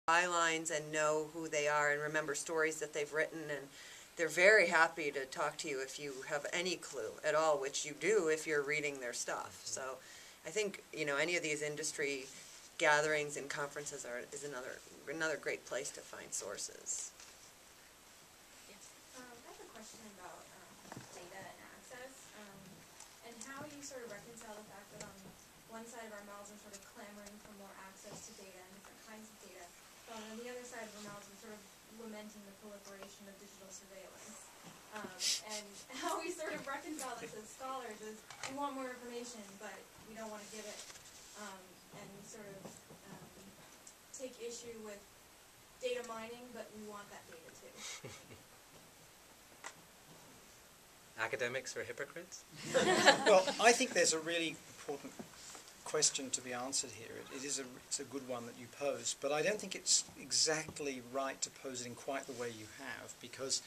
bylines and know who they are and remember stories that they've written, and they're very happy to talk to you if you have any clue at all, which you do if you're reading their stuff. So I think, you know, any of these industry gatherings and conferences is another great place to find sources. I have a question about data and access, and how you sort of reconcile the fact that on one side of our mouths we're sort of clamoring for more access to data and different kinds of data, but on the other side of our mouths we're sort of lamenting the proliferation of digital surveillance. And how we sort of reconcile this as scholars is we want more information, but we don't want to give it, and we sort of take issue with data mining, but we want that data too. Academics are hypocrites? Well, I think there's a really important question to be answered here. It's a good one that you pose, but I don't think it's exactly right to pose it in quite the way you have, because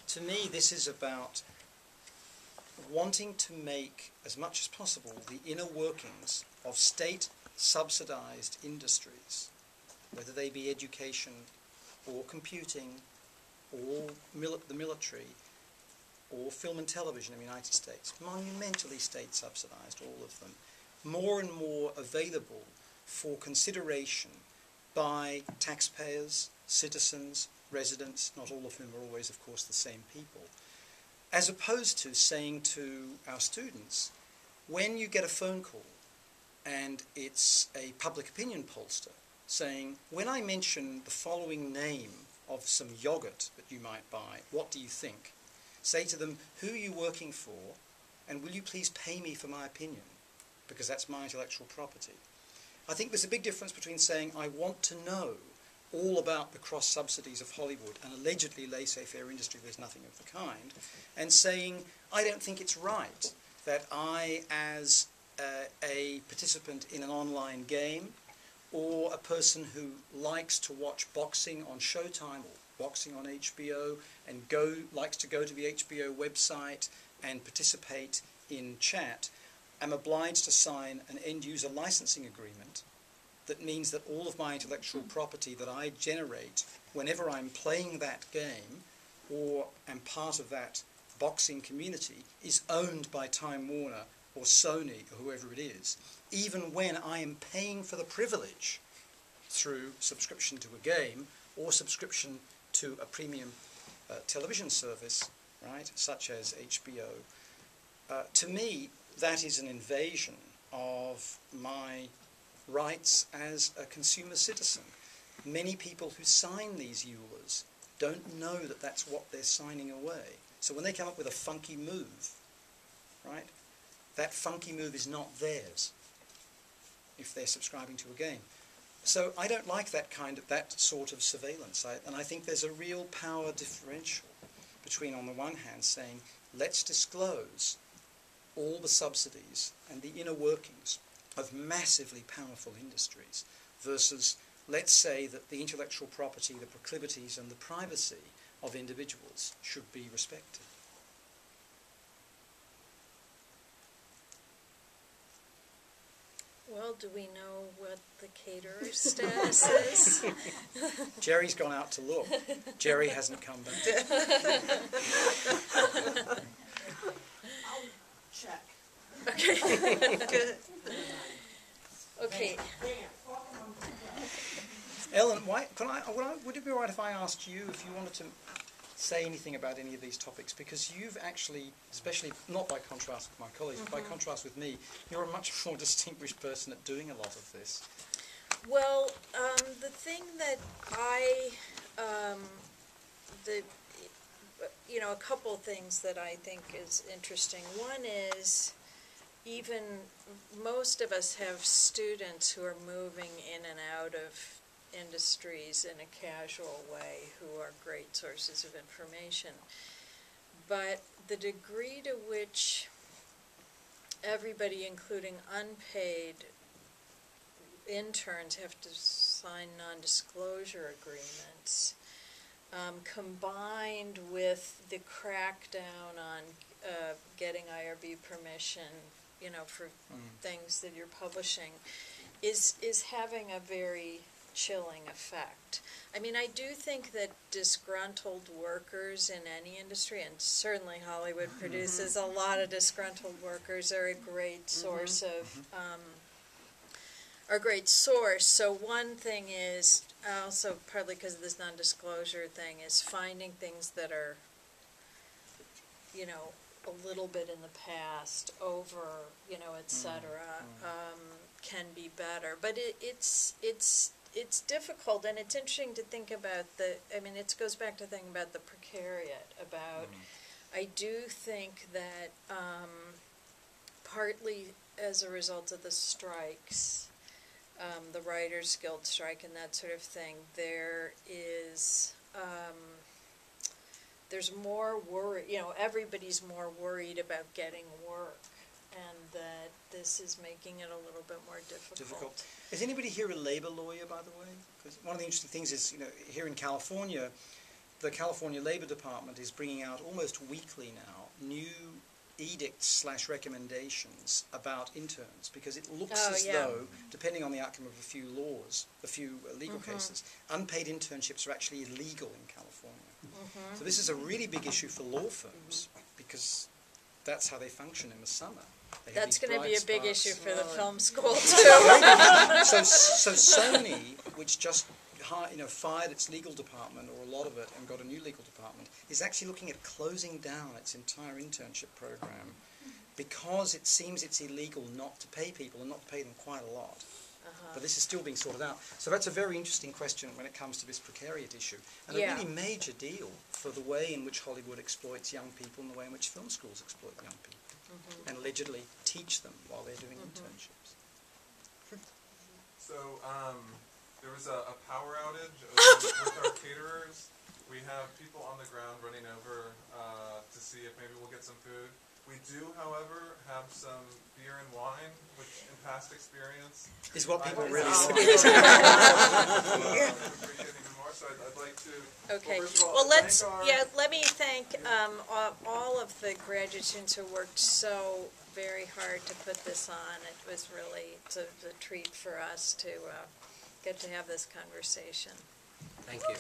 to me this is about wanting to make as much as possible the inner workings of state-subsidized industries, whether they be education or computing or the military or film and television in the United States, monumentally state-subsidized, all of them, more and more available for consideration by taxpayers, citizens, residents, not all of whom are always, of course, the same people, as opposed to saying to our students, when you get a phone call and it's a public opinion pollster saying, when I mention the following name of some yogurt that you might buy, what do you think? Say to them, who are you working for, and will you please pay me for my opinion, because that's my intellectual property. I think there's a big difference between saying, I want to know all about the cross-subsidies of Hollywood, an allegedly laissez-faire industry, there's nothing of the kind, and saying, I don't think it's right that I, as a participant in an online game, or a person who likes to watch boxing on Showtime or boxing on HBO and likes to go to the HBO website and participate in chat, am obliged to sign an end-user licensing agreement that means that all of my intellectual property that I generate whenever I'm playing that game or am part of that boxing community is owned by Time Warner or Sony or whoever it is, even when I am paying for the privilege through subscription to a game or subscription to a premium television service, right, such as HBO. To me, that is an invasion of my rights as a consumer citizen. Many people who sign these EULAs don't know that that's what they're signing away. So when they come up with a funky move, right, that funky move is not theirs if they're subscribing to a game. So I don't like that sort of surveillance, and I think there's a real power differential between, on the one hand, saying, let's disclose all the subsidies and the inner workings of massively powerful industries, versus let's say that the intellectual property, the proclivities and the privacy of individuals should be respected. Well, do we know what the caterer's status is? Jerry's gone out to look. Jerry hasn't come back. I'll check. Okay. Good. Okay. Ellen, would it be all right if I asked you if you wanted to say anything about any of these topics? Because you've actually, especially not by contrast with my colleagues, but by contrast with me, you're a much more distinguished person at doing a lot of this. Well, the thing that a couple things that I think is interesting. One is, even most of us have students who are moving in and out of industries in a casual way who are great sources of information. But the degree to which everybody, including unpaid interns, have to sign non-disclosure agreements, combined with the crackdown on getting IRB permission, for things that you're publishing, is having a very chilling effect. I mean, I do think that disgruntled workers in any industry, and certainly Hollywood produces a lot of disgruntled workers, are a great source of, are a great source. So one thing is, also partly because of this non-disclosure thing, is finding things that are, you know, a little bit in the past, over, you know, et cetera, can be better. But it's difficult, and it's interesting to think about I mean, it goes back to thinking about the precariat, about, I do think that partly as a result of the strikes, the Writers Guild strike and that sort of thing, there's more worry, you know, everybody's more worried about getting work, and that this is making it a little bit more difficult. Is anybody here a labor lawyer, by the way? Because one of the interesting things is, you know, here in California, the California Labor Department is bringing out almost weekly now new edicts/recommendations about interns, because it looks as though, depending on the outcome of a few legal cases, unpaid internships are actually illegal in California. So this is a really big issue for law firms, because that's how they function in the summer. That's going to be a big issue for the film school, too. So Sony, which just fired its legal department, or a lot of it, and got a new legal department, is actually looking at closing down its entire internship program, because it seems it's illegal not to pay people, and not to pay them quite a lot. But this is still being sorted out. So that's a very interesting question when it comes to this precariat issue. And a really major deal for the way in which Hollywood exploits young people and the way in which film schools exploit young people. And allegedly teach them while they're doing internships. So there was a power outage with our caterers. We have people on the ground running over to see if maybe we'll get some food. We do, however, have some beer and wine, which in past experience is what people really appreciate even more. So I'd like to. Okay. Well, first of all, Well, let me thank all of the graduate students who worked so very hard to put this on. It was really it's a treat for us to get to have this conversation. Thank you.